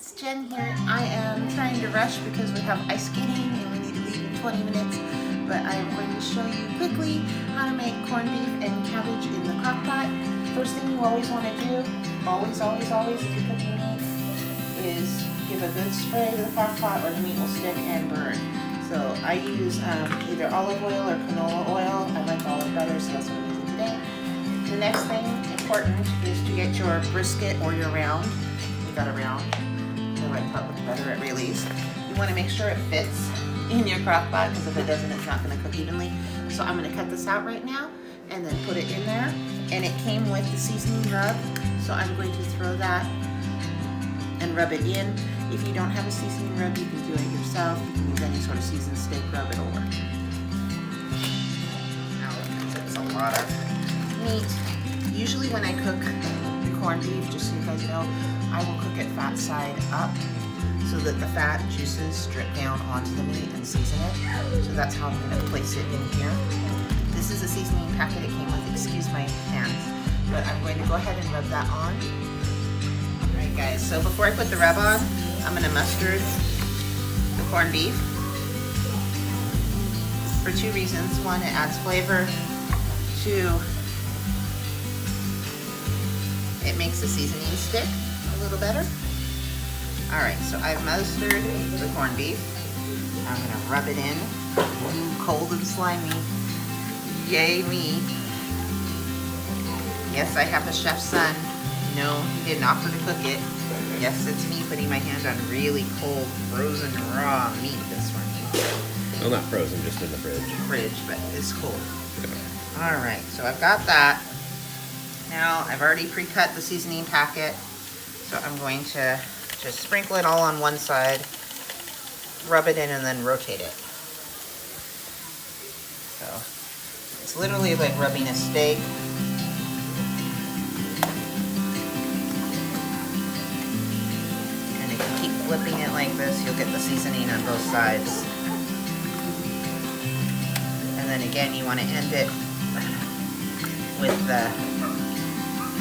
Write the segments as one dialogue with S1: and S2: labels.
S1: it's Jen here. I am trying to rush because we have ice skating and we need to leave in 20 minutes. But I am going to show you quickly how to make corned beef and cabbage in the crock pot. First thing you always want to do, always, if you're cooking meat, is give a good spray to the crock pot or the meat will stick and burn. So I use either olive oil or canola oil. I like olive better, so that's what I'm using today. The next thing important is to get your brisket or your round. We got a round. The right part looks better at release. You want to make sure it fits in your crock pot because if it doesn't, it's not going to cook evenly. So I'm going to cut this out right now and then put it in there. And it came with the seasoning rub, so I'm going to throw that and rub it in. If you don't have a seasoning rub, you can do it yourself. You can use any sort of seasoned steak rub, it'll work. Now it's a lot of meat. Usually when I cook the corned beef, just so you guys know, I will cook it fat side up so that the fat juices drip down onto the meat and season it. So that's how I'm going to place it in here. This is a seasoning packet it came with, excuse my hands, but I'm going to go ahead and rub that on. Alright guys, so before I put the rub on, I'm going to mustard the corned beef for two reasons. One, it adds flavor. Two, it makes the seasoning stick a little better. Alright, so I've mustard the corned beef. I'm going to rub it in. Ooh, cold and slimy. Yay me. Yes, I have a chef's son. No, he didn't offer to cook it. Yes, it's me putting my hand on really cold, frozen, raw meat this morning.
S2: Well, not frozen, just in the fridge.
S1: But it's cold. Alright, so I've got that. Now, I've already pre-cut the seasoning packet, so I'm going to just sprinkle it all on one side, rub it in, and then rotate it. So, it's literally like rubbing a steak. And if you keep flipping it like this, you'll get the seasoning on both sides. And then again, you want to end it with the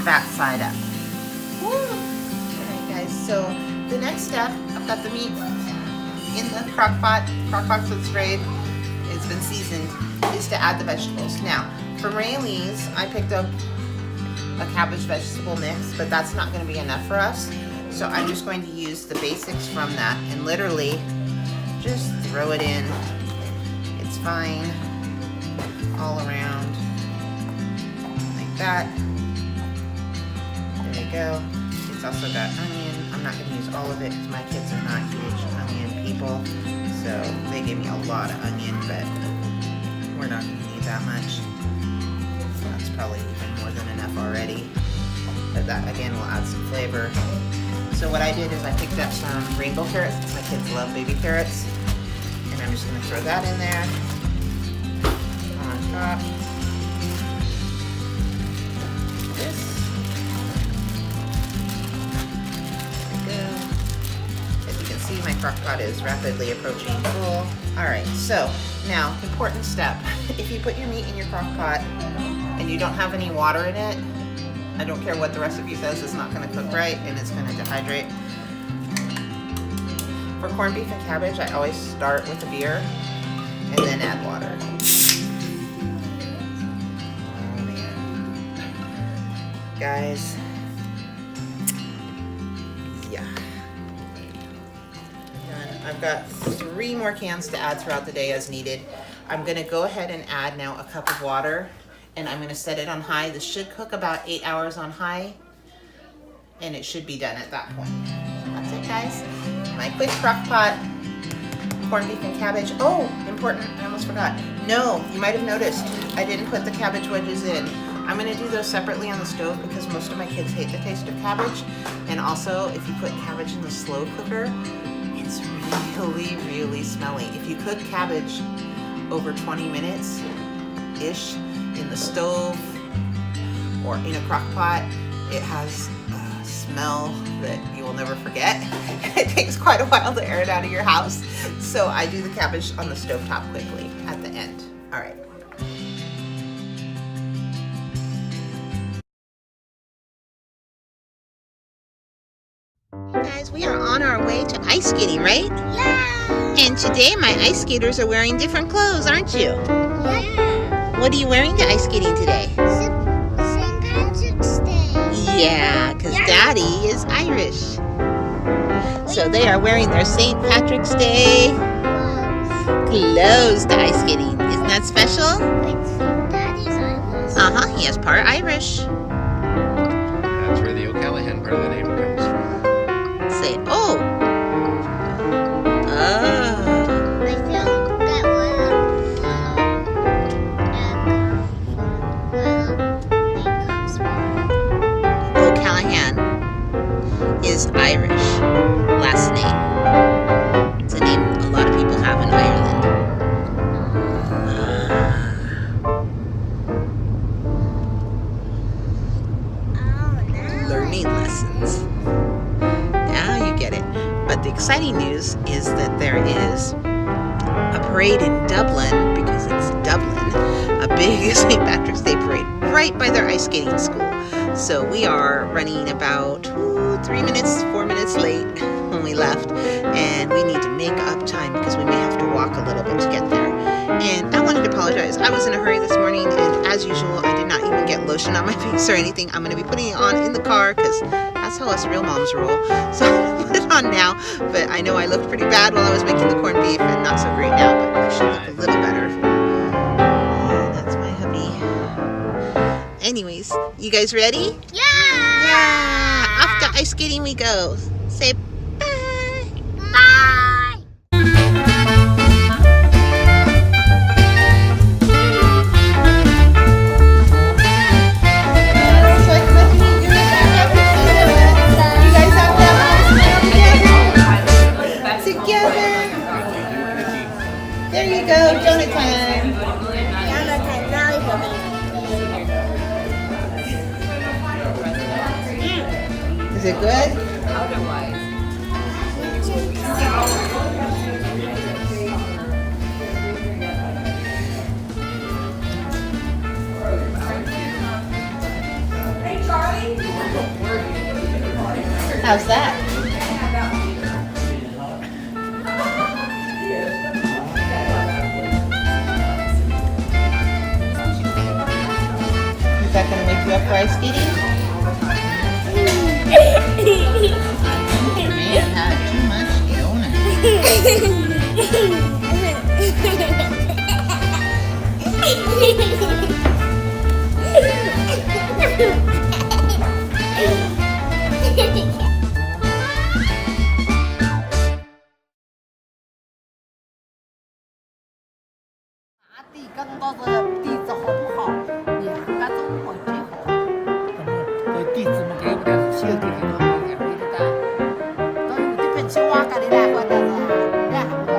S1: fat side up. Alright guys, so the next step, I've got the meat in the crock pot. Crock pot's been sprayed, it's been seasoned, is to add the vegetables. Now, from Rayleigh's, I picked up a cabbage vegetable mix, but that's not going to be enough for us. So I'm just going to use the basics from that and literally just throw it in. It's fine, all around, like that. There you go. It's also got onion. I'm not going to use all of it because my kids are not huge onion people. So they gave me a lot of onion, but we're not going to need that much. That's probably even more than enough already. But that again will add some flavor. So what I did is I picked up some rainbow carrots because my kids love baby carrots. And I'm just going to throw that in there on top. My crock pot is rapidly approaching full. Alright, so now, important step. If you put your meat in your crock pot and you don't have any water in it, I don't care what the recipe says, it's not going to cook right and it's going to dehydrate. For corned beef and cabbage, I always start with a beer and then add water. Oh man. Guys. I've got 3 more cans to add throughout the day as needed. I'm going to go ahead and add now a cup of water and I'm going to set it on high. This should cook about 8 hours on high and it should be done at that point. That's it guys. My quick crock pot, corned beef and cabbage. Oh, important, I almost forgot. No, you might have noticed I didn't put the cabbage wedges in. I'm going to do those separately on the stove because most of my kids hate the taste of cabbage. And also, if you put cabbage in the slow cooker, it's really smelly. If you cook cabbage over 20 minutes-ish in the stove or in a crock pot, it has a smell that you will never forget. It takes quite a while to air it out of your house. So I do the cabbage on the stovetop quickly at the end. All right. Guys, we are on our way to ice skating, right?
S3: Yeah!
S1: And today my ice skaters are wearing different clothes, aren't you?
S3: Yeah!
S1: What are you wearing to ice skating today?
S3: St. Patrick's Day.
S1: Yeah, because Daddy is Irish. So they are wearing their St. Patrick's Day clothes to ice skating. Isn't that special?
S3: It's Daddy's Irish.
S1: Uh-huh, he is part Irish.
S2: That's where the O'Callahan part of the name comes from.
S1: Say, oh. Oh.
S3: I feel that name comes from.
S1: O'Callahan is Irish last name. It's a name a lot of people have in Ireland. Learning lessons. Now you get it. But the exciting news is that there is a parade in Dublin, because it's Dublin, a big St. Patrick's Day parade right by their ice skating school. So we are running about 4 minutes late when we left, and we need to make up time because we may have to walk a little bit to get there. And I wanted to apologize. I was in a hurry this morning, and as usual, I did not even get lotion on my face or anything. I'm going to be putting it on in the car because that's how us real moms roll. So I'm going to put it on now, but I know I looked pretty bad while I was making the corned beef and not so great now, but I should look a little better. And that's my hubby. Anyways, you guys ready?
S3: Yeah!
S1: Off to ice skating we go. Say bye.
S3: Bye!
S1: You guys have that together. There you go, Jonathan.
S3: Jonathan, now he's
S1: Is it good? How's that? Is that going to wake you up for ice skating? Man, not too much donut.
S4: 地更多的地址好不好？你还该走我最好。这地址么给不了，小地址都没给的哒。都有的本青蛙干的来回的是，那还不是？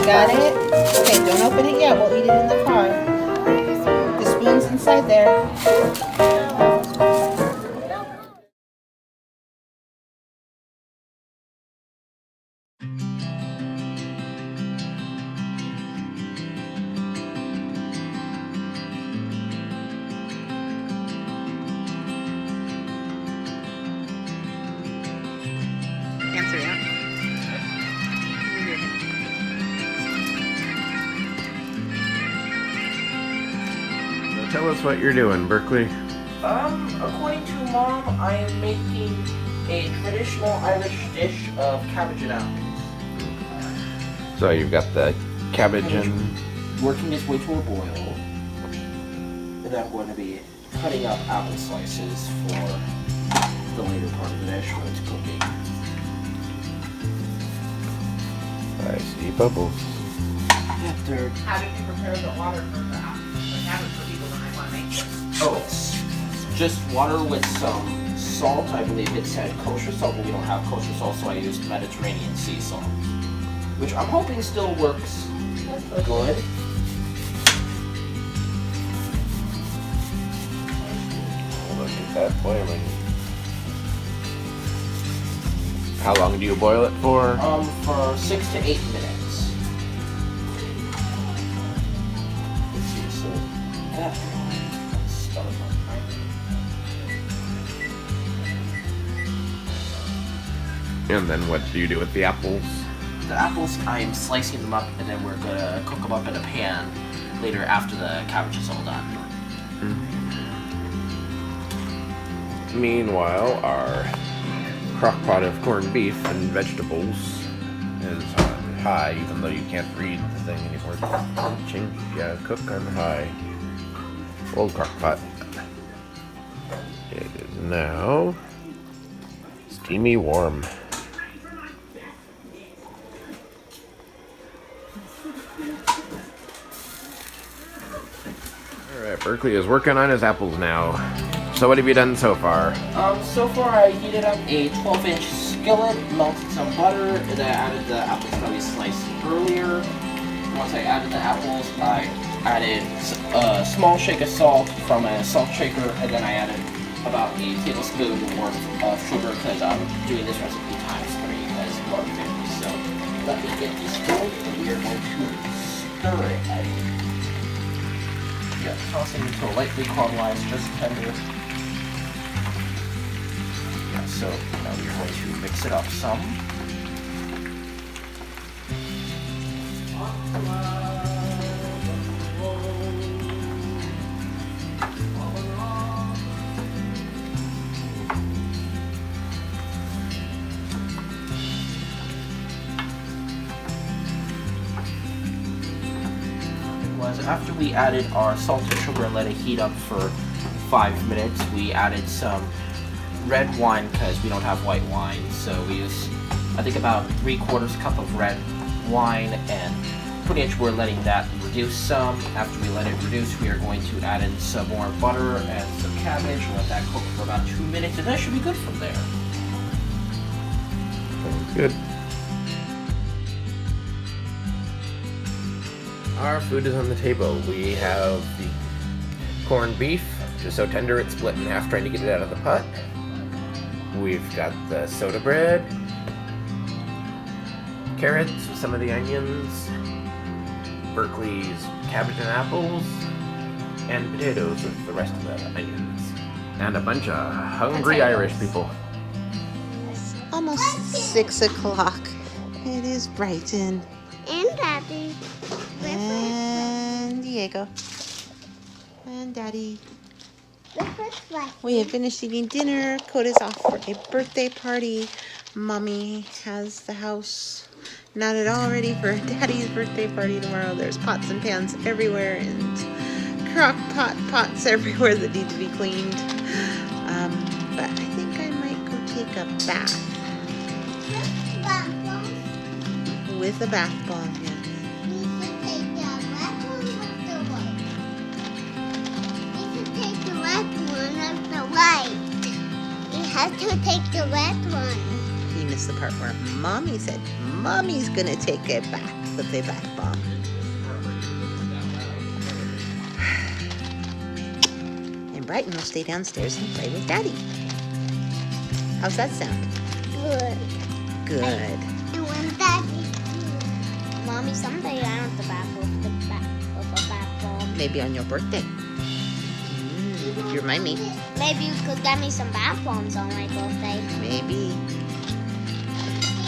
S1: Got it?
S2: Tell us what you're doing, Berkeley.
S5: According to Mom, I am making a traditional Irish dish of cabbage and apples.
S2: So you've got the cabbage and...
S5: Working its way to a boil. And I'm going to be cutting up apple slices for the later part of the dish when it's cooking.
S2: I see bubbles.
S5: After...
S1: How did you prepare the water for the cabbage for people when I want to make this?
S5: Oh, it's just water with some salt. I believe it said kosher salt, but we don't have kosher salt, so I used Mediterranean sea salt. Which I'm hoping still works good.
S2: Look at that boiling. How long do you boil it for?
S5: For 6 to 8 minutes. Let's see, so that start my timer.
S2: And then what do you do with the apples?
S5: The apples, I'm slicing them up, and then we're gonna cook them up in a pan later after the cabbage is all done.
S2: Meanwhile, our crock pot of corned beef and vegetables is on high, even though you can't read the thing anymore. Change, yeah, cook on high. Old crock pot. It is now steamy warm. Alright, Berkeley is working on his apples now. So what have you done so far?
S5: So far I heated up a 12-inch skillet, melted some butter, and then I added the apples that we sliced earlier. Once I added the apples, I added a small shake of salt from a salt shaker, and then I added about a tablespoon worth of sugar because I'm doing this recipe ×3 as Mark did. So let me get this going, and we are going to stir it. Yeah, tossing until lightly caramelized, just tender. Yeah, so now we're going to mix it up some. After we added our salt and sugar and let it heat up for 5 minutes, we added some red wine because we don't have white wine. So we used, I think, about 3/4 cup of red wine, and pretty much we're letting that reduce some. After we let it reduce, we are going to add in some more butter and some cabbage and let that cook for about 2 minutes, and that should be good from there.
S2: Sounds good. Our food is on the table. We have the corned beef, just so tender it's split in half trying to get it out of the pot. We've got the soda bread, carrots with some of the onions, Berkeley's cabbage and apples, and potatoes with the rest of the onions. And a bunch of hungry Irish people.
S1: Almost 6 o'clock. It is Brighton.
S3: And Daddy.
S1: And Diego. And Daddy.
S3: The first one.
S1: We have finished eating dinner. Coda's off for a birthday party. Mommy has the house not at all ready for Daddy's birthday party tomorrow. There's pots and pans everywhere and crock pots everywhere that need to be cleaned. But I think I might go take a bath with a bath bomb. Yes.
S3: Have to take the red one.
S1: You missed the part where Mommy said Mommy's gonna take a bath with a bath bomb. And Brighton will stay downstairs and play with Daddy. How's that sound?
S3: Good.
S1: Good.
S3: And when Daddy, Mommy, someday I want the bath with a bath bomb.
S1: Maybe on your birthday. If you remind me.
S3: Maybe you could get me some bath bombs on my birthday.
S1: Maybe.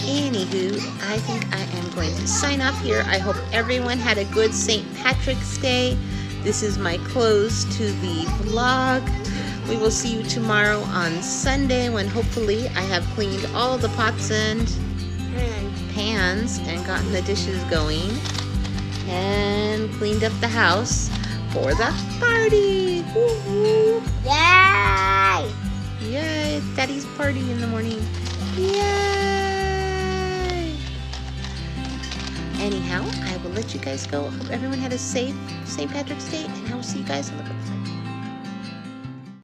S1: Anywho, I think I am going to sign off here. I hope everyone had a good St. Patrick's Day. This is my close to the vlog. We will see you tomorrow on Sunday when hopefully I have cleaned all the pots and pans and gotten the dishes going and cleaned up the house for the party. Woo-hoo.
S3: Yay!
S1: Yay, it's Daddy's party in the morning. Yay! Anyhow, I will let you guys go. Hope everyone had a safe St. Patrick's Day, and I will see you guys on the flip side.